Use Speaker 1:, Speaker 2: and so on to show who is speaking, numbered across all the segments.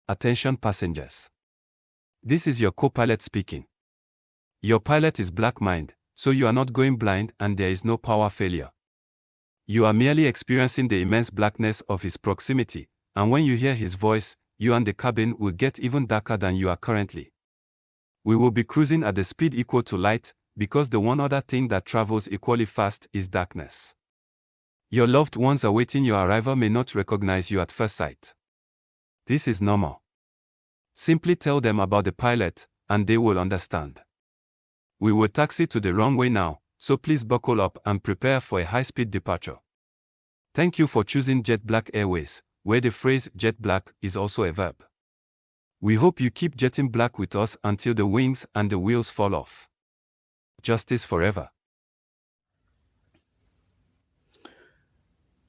Speaker 1: Attention passengers. This is your co-pilot speaking. Your pilot is black mind, so you are not going blind and there is no power failure. You are merely experiencing the immense blackness of his proximity, and when you hear his voice, you and the cabin will get even darker than you are currently. We will be cruising at the speed equal to light, because the one other thing that travels equally fast is darkness. Your loved ones awaiting your arrival may not recognize you at first sight. This is normal. Simply tell them about the pilot, and they will understand. We will taxi to the runway now, so please buckle up and prepare for a high-speed departure. Thank you for choosing Jet Black Airways, where the phrase jet black is also a verb. We hope you keep jetting black with us until the wings and the wheels fall off. Justice forever.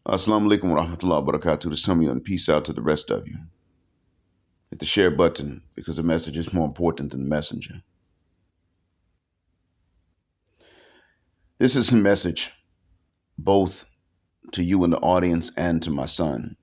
Speaker 2: Assalamu alaikum wa rahmatullahi wa barakatuh to some of you, and peace out to the rest of you. Hit the share button because the message is more important than the messenger. This is a message both to you in the audience and to my son.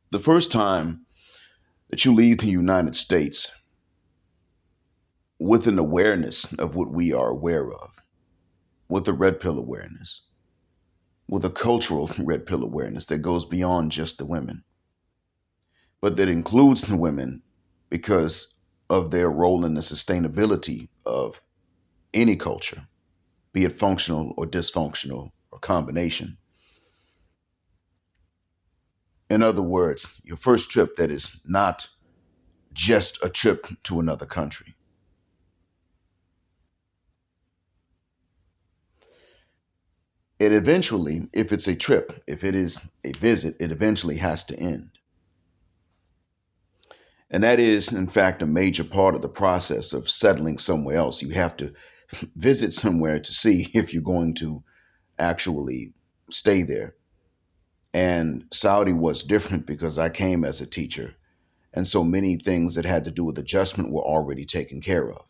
Speaker 2: The first time that you leave the United States with an awareness of what we are aware of, with a red pill awareness, with a cultural red pill awareness that goes beyond just the women, but that includes the women because of their role in the sustainability of any culture, be it functional or dysfunctional or combination. In other words, your first trip that is not just a trip to another country. It eventually, if it's a trip, if it is a visit, it eventually has to end. And that is, in fact, a major part of the process of settling somewhere else. You have to visit somewhere to see if you're going to actually stay there. And Saudi was different because I came as a teacher. And so many things that had to do with adjustment were already taken care of.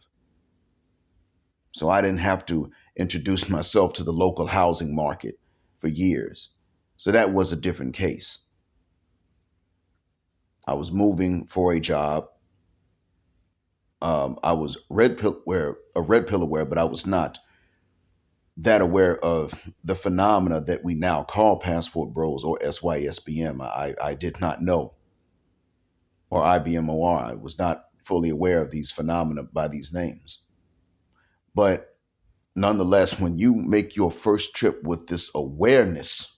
Speaker 2: So I didn't have to introduce myself to the local housing market for years. So that was a different case. I was moving for a job. I was a red pill aware, but I was not that aware of the phenomena that we now call Passport Bros or SYSBM. I did not know, or IBMOR. I was not fully aware of these phenomena by these names. But nonetheless, when you make your first trip with this awareness,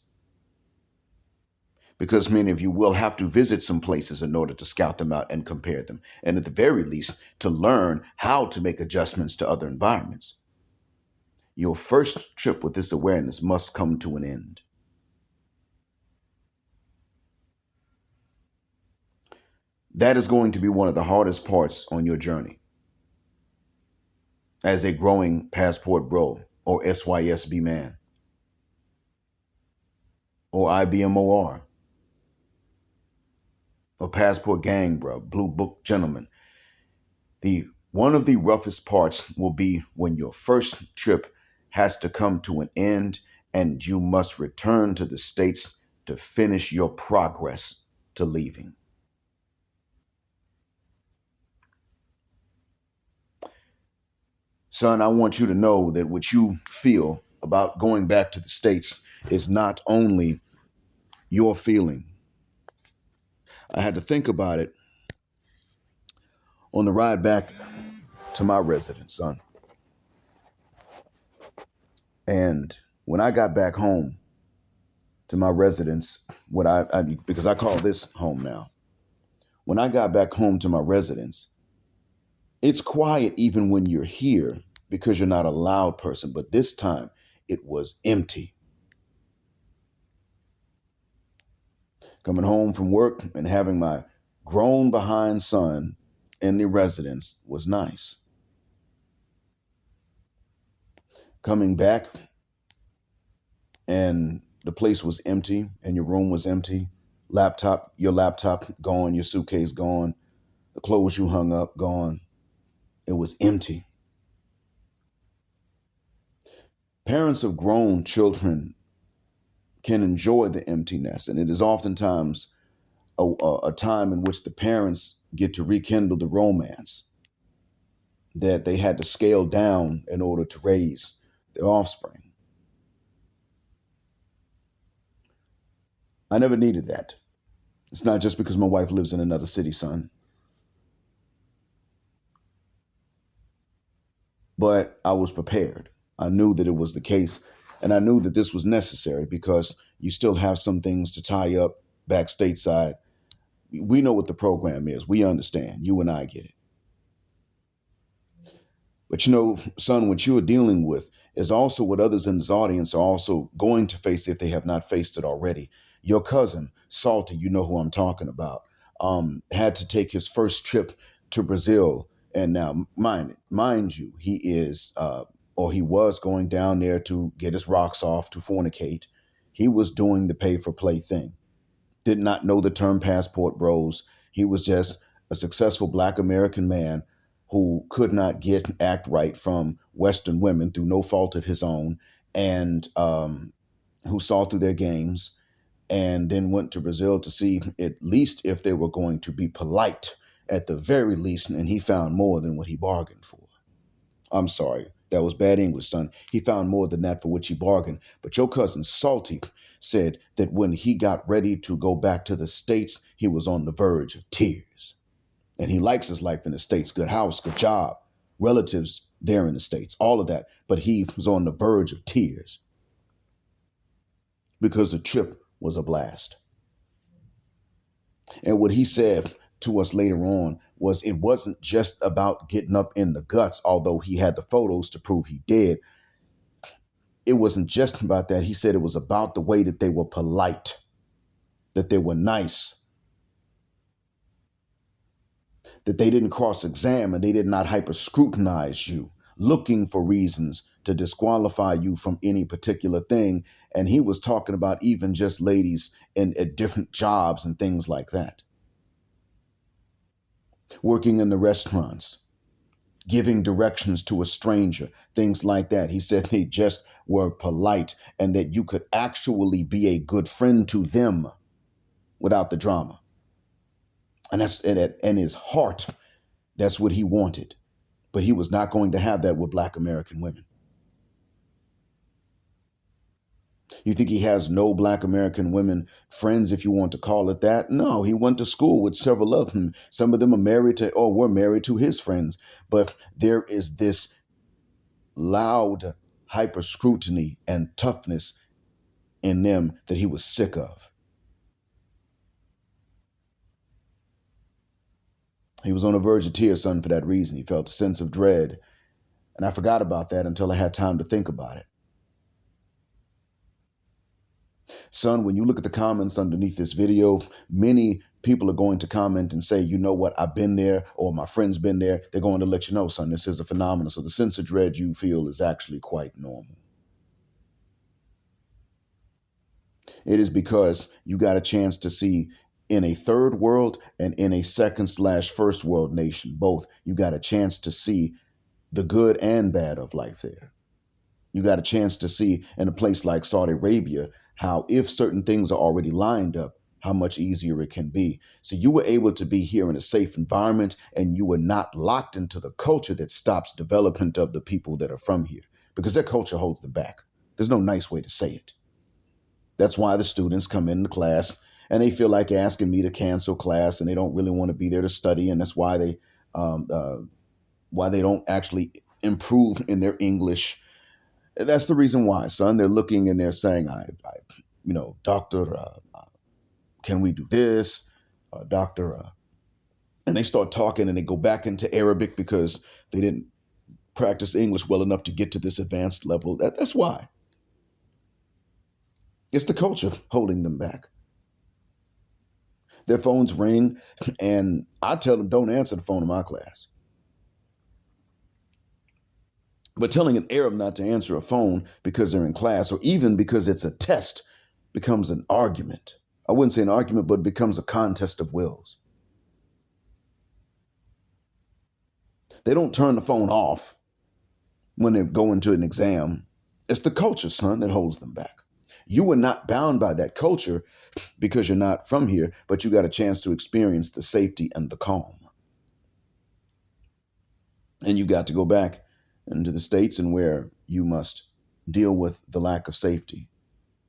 Speaker 2: because many of you will have to visit some places in order to scout them out and compare them, and at the very least, to learn how to make adjustments to other environments. Your first trip with this awareness must come to an end. That is going to be one of the hardest parts on your journey as a growing Passport Bro or SYSB man or IBMOR or Passport Gang Bro, Blue Book Gentleman. One of the roughest parts will be when your first trip has to come to an end and you must return to the States to finish your progress to leaving. Son, I want you to know that what you feel about going back to the States is not only your feeling. I had to think about it on the ride back to my residence, son. And when I got back home to my residence, because I call this home now. When I got back home to my residence, it's quiet even when you're here because you're not a loud person. But this time it was empty. Coming home from work and having my grown behind son in the residence was nice. Coming back and the place was empty and your room was empty. Your laptop gone, your suitcase gone, the clothes you hung up gone. It was empty. Parents of grown children can enjoy the emptiness, and it is oftentimes a time in which the parents get to rekindle the romance that they had to scale down in order to raise their offspring. I never needed that. It's not just because my wife lives in another city, son. But I was prepared. I knew that it was the case, and I knew that this was necessary because you still have some things to tie up back stateside. We know what the program is. We understand. You and I get it. But son, what you are dealing with is also what others in this audience are also going to face if they have not faced it already. Your cousin, Salty, you know who I'm talking about, had to take his first trip to Brazil. And now, mind you, he is, or he was going down there to get his rocks off, to fornicate. He was doing the pay for play thing. Did not know the term passport bros. He was just a successful Black American man who could not act right from Western women through no fault of his own, and who saw through their games, and then went to Brazil to see at least if they were going to be polite at the very least, and he found more than what he bargained for. I'm sorry, that was bad English, son. He found more than that for which he bargained. But your cousin Salty said that when he got ready to go back to the States, he was on the verge of tears. And he likes his life in the States, good house, good job, relatives there in the States, all of that. But he was on the verge of tears because the trip was a blast. And what he said to us later on was it wasn't just about getting up in the guts, although he had the photos to prove he did. It wasn't just about that. He said it was about the way that they were polite, that they were nice, that they didn't cross-examine, they did not hyper-scrutinize you, looking for reasons to disqualify you from any particular thing. And he was talking about even just ladies at different jobs and things like that. Working in the restaurants, giving directions to a stranger, things like that. He said they just were polite and that you could actually be a good friend to them without the drama. And that's in his heart, that's what he wanted. But he was not going to have that with Black American women. You think he has no Black American women friends, if you want to call it that? No, he went to school with several of them. Some of them are married to or were married to his friends. But there is this loud hyper scrutiny and toughness in them that he was sick of. He was on the verge of tears, son, for that reason. He felt a sense of dread. And I forgot about that until I had time to think about it. Son, when you look at the comments underneath this video, many people are going to comment and say, you know what, I've been there, or my friend's been there. They're going to let you know, son, this is a phenomenon. So the sense of dread you feel is actually quite normal. It is because you got a chance to see in a third world and in a second/first world nation, both, you got a chance to see the good and bad of life there. You got a chance to see in a place like Saudi Arabia how if certain things are already lined up, how much easier it can be. So you were able to be here in a safe environment and you were not locked into the culture that stops development of the people that are from here because their culture holds them back. There's no nice way to say it. That's why the students come into class and they feel like asking me to cancel class and they don't really want to be there to study. And that's why they don't actually improve in their English. That's the reason why, son. They're looking and they're saying, doctor, can we do this? Doctor, and they start talking and they go back into Arabic because they didn't practice English well enough to get to this advanced level. That's why. It's the culture holding them back. Their phones ring and I tell them, don't answer the phone in my class. But telling an Arab not to answer a phone because they're in class or even because it's a test becomes an argument. I wouldn't say an argument, but it becomes a contest of wills. They don't turn the phone off when they go into an exam. It's the culture, son, that holds them back. You are not bound by that culture because you're not from here, but you got a chance to experience the safety and the calm. And you got to go back into the States and where you must deal with the lack of safety,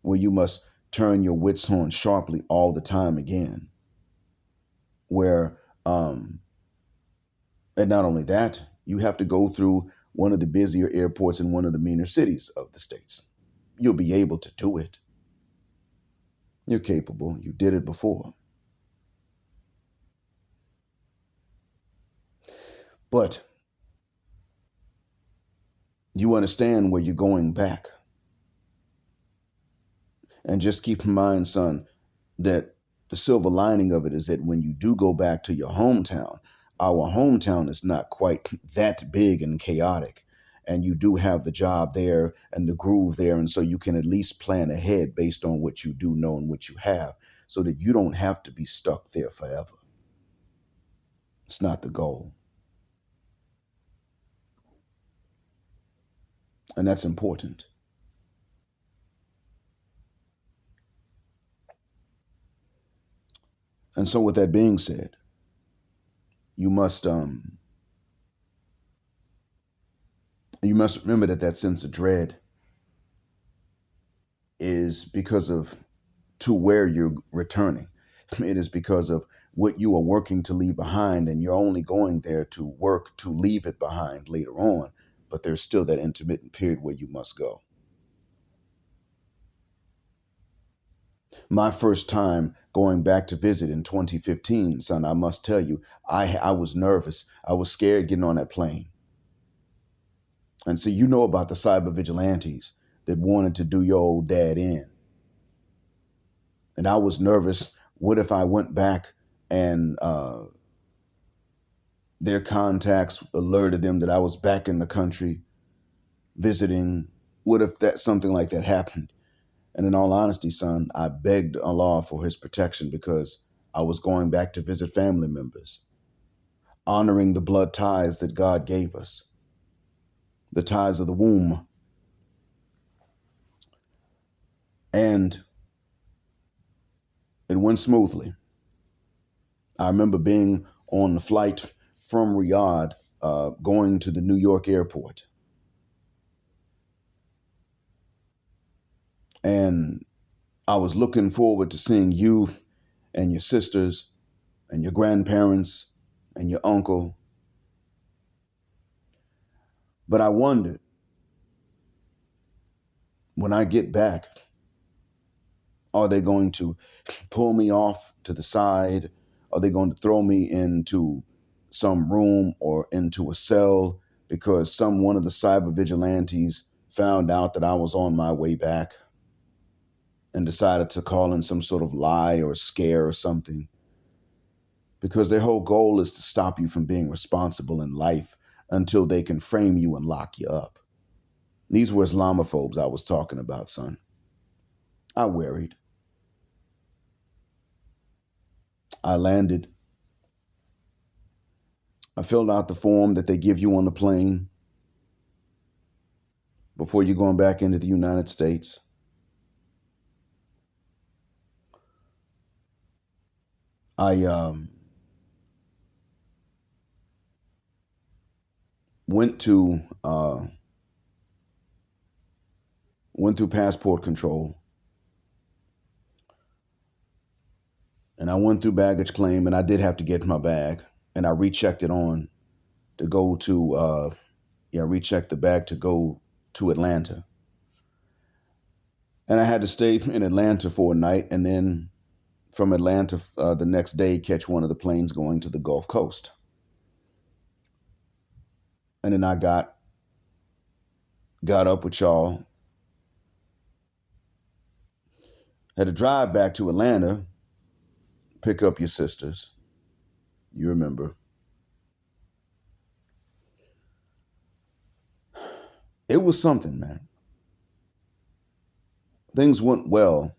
Speaker 2: where you must turn your wits on sharply all the time again, where, and not only that, you have to go through one of the busier airports in one of the meaner cities of the States. You'll be able to do it. You're capable. You did it before. But you understand where you're going back. And just keep in mind, son, that the silver lining of it is that when you do go back to your hometown, our hometown is not quite that big and chaotic. And you do have the job there and the groove there. And so you can at least plan ahead based on what you do know and what you have so that you don't have to be stuck there forever. It's not the goal. And that's important. And so with that being said, you must remember that sense of dread is because of to where you're returning. It is because of what you are working to leave behind, and you're only going there to work to leave it behind later on. But there's still that intermittent period where you must go. My first time going back to visit in 2015, son, I must tell you, I was nervous. I was scared getting on that plane. And so you know about the cyber vigilantes that wanted to do your old dad in. And I was nervous. What if I went back and their contacts alerted them that I was back in the country visiting? What if something like that happened? And in all honesty, son, I begged Allah for his protection because I was going back to visit family members, honoring the blood ties that God gave us, the ties of the womb. And it went smoothly. I remember being on the flight from Riyadh, going to the New York airport. And I was looking forward to seeing you and your sisters and your grandparents and your uncle. But I wondered, when I get back, are they going to pull me off to the side? Are they going to throw me into some room or into a cell because one of the cyber vigilantes found out that I was on my way back and decided to call in some sort of lie or scare or something? Because their whole goal is to stop you from being responsible in life until they can frame you and lock you up. These were Islamophobes I was talking about, son. I worried. I landed. I filled out the form that they give you on the plane before you're going back into the United States. I went through passport control, and I went through baggage claim, and I did have to get my bag, and I rechecked it on to go to rechecked the bag to go to Atlanta, and I had to stay in Atlanta for a night, and then from Atlanta the next day catch one of the planes going to the Gulf Coast. And then I got up with y'all, had to drive back to Atlanta, pick up your sisters. You remember. It was something, man. Things went well.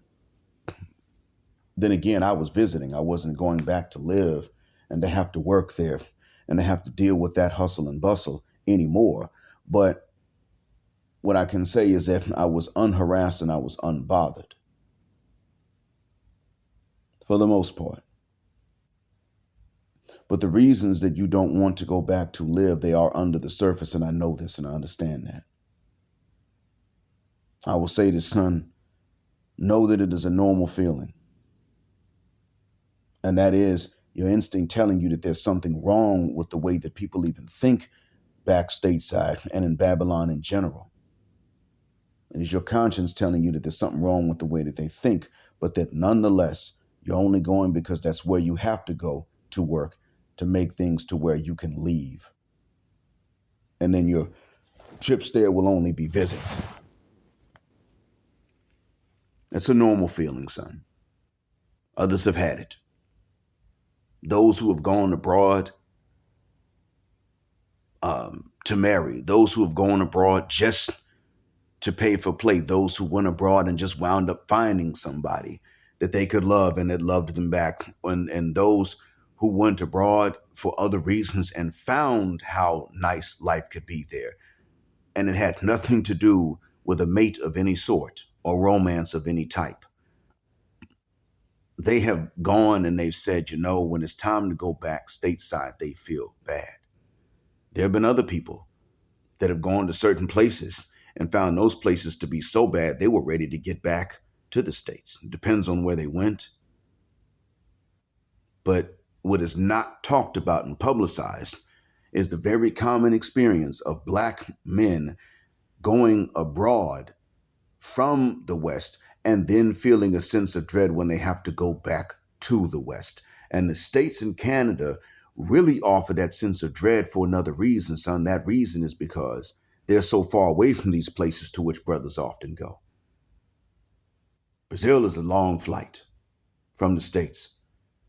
Speaker 2: Then again, I was visiting. I wasn't going back to live and to have to work there and to have to deal with that hustle and bustle anymore. But what I can say is that I was unharassed and I was unbothered for the most part. But the reasons that you don't want to go back to live, they are under the surface, and I know this and I understand that. I will say this, son, know that it is a normal feeling. And that is your instinct telling you that there's something wrong with the way that people even think back stateside and in Babylon in general. It is your conscience telling you that there's something wrong with the way that they think, but that nonetheless, you're only going because that's where you have to go to work to make things to where you can leave. And then your trips there will only be visits. That's a normal feeling, son. Others have had it. Those who have gone abroad to marry, those who have gone abroad just to pay for play, those who went abroad and just wound up finding somebody that they could love and that loved them back, and those who went abroad for other reasons and found how nice life could be there. And it had nothing to do with a mate of any sort or romance of any type. They have gone and they've said, when it's time to go back stateside, they feel bad. There have been other people that have gone to certain places and found those places to be so bad they were ready to get back to the States. It depends on where they went. But what is not talked about and publicized is the very common experience of Black men going abroad from the West and then feeling a sense of dread when they have to go back to the West. And the States and Canada really offer that sense of dread for another reason, son. That reason is because they're so far away from these places to which brothers often go. Brazil is a long flight from the States,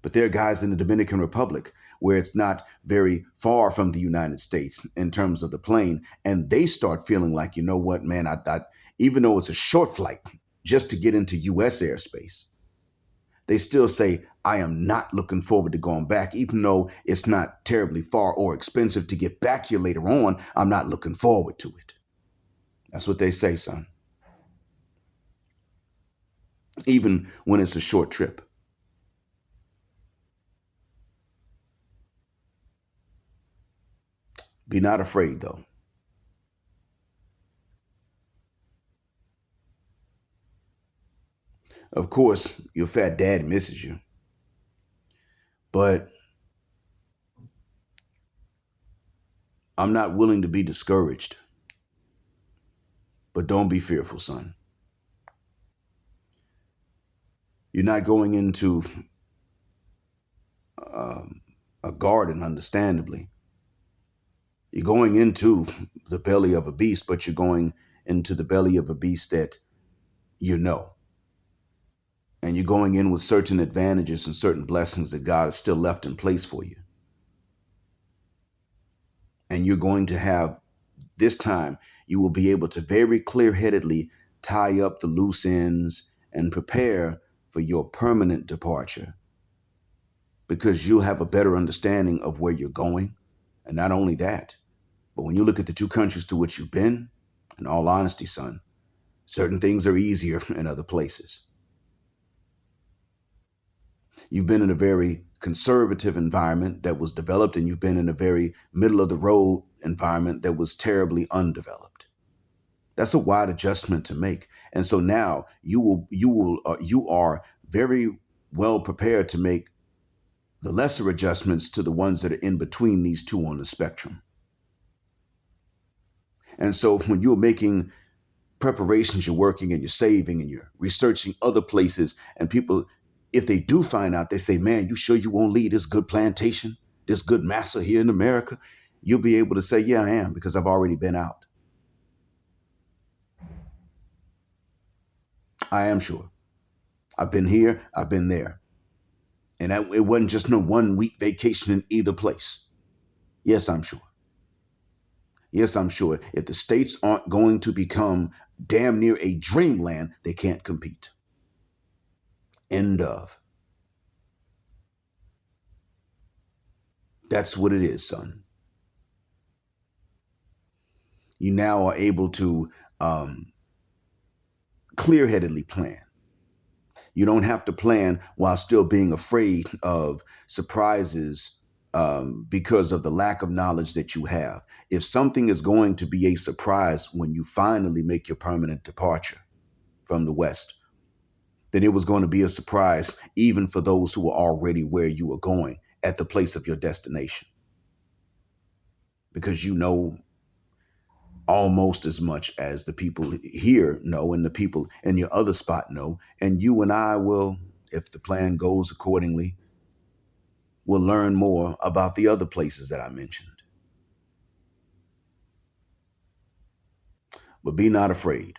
Speaker 2: but there are guys in the Dominican Republic where it's not very far from the United States in terms of the plane, and they start feeling like, you know what, man, I even though it's a short flight just to get into U.S. airspace, they still say, I am not looking forward to going back, even though it's not terribly far or expensive to get back here later on. I'm not looking forward to it. That's what they say, son. Even when it's a short trip. Be not afraid, though. Of course, your fat dad misses you. But I'm not willing to be discouraged. But don't be fearful, son. You're not going into a garden, understandably. You're going into the belly of a beast, but you're going into the belly of a beast that you know. And you're going in with certain advantages and certain blessings that God has still left in place for you. And you're going to have, this time, you will be able to very clear-headedly tie up the loose ends and prepare for your permanent departure, because you'll have a better understanding of where you're going. And not only that, but when you look at the two countries to which you've been, in all honesty, son, certain things are easier in other places. You've been in a very conservative environment that was developed, and you've been in a very middle of the road environment that was terribly undeveloped. That's a wide adjustment to make. And so now you are very well prepared to make the lesser adjustments to the ones that are in between these two on the spectrum. And so when you're making preparations, you're working and you're saving and you're researching other places, and people, if they do find out, they say, man, you sure you won't leave this good plantation, this good massa here in America? You'll be able to say, yeah, I am, because I've already been out. I am sure. I've been here, I've been there. And it wasn't just no 1 week vacation in either place. Yes, I'm sure. Yes, I'm sure. If the states aren't going to become damn near a dreamland, they can't compete. End of. That's what it is, son. You now are able to clear-headedly plan. You don't have to plan while still being afraid of surprises because of the lack of knowledge that you have. If something is going to be a surprise when you finally make your permanent departure from the West, then it was going to be a surprise even for those who were already where you were going at the place of your destination. Because you know almost as much as the people here know and the people in your other spot know. And you and I will, if the plan goes accordingly, will learn more about the other places that I mentioned. But be not afraid.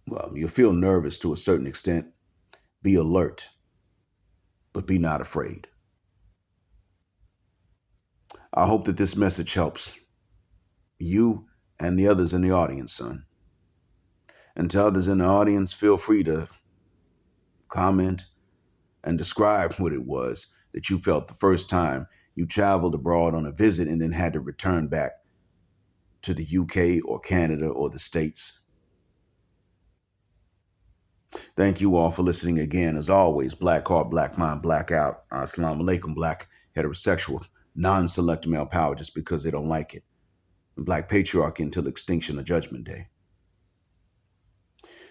Speaker 2: Well, you'll feel nervous to a certain extent. Be alert, but be not afraid. I hope that this message helps you and the others in the audience, son. And to others in the audience, feel free to comment and describe what it was that you felt the first time you traveled abroad on a visit and then had to return back to the UK or Canada or the States. Thank you all for listening again. As always, Black Heart, Black Mind, Black Out. Assalamu alaikum, Black heterosexual, non-select male power just because they don't like it. Black patriarchy until extinction or judgment day.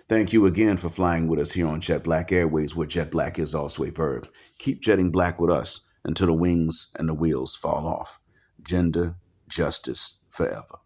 Speaker 2: Thank you again for flying with us here on Jet Black Airways, where jet black is also a verb. Keep jetting black with us until the wings and the wheels fall off. Gender justice forever.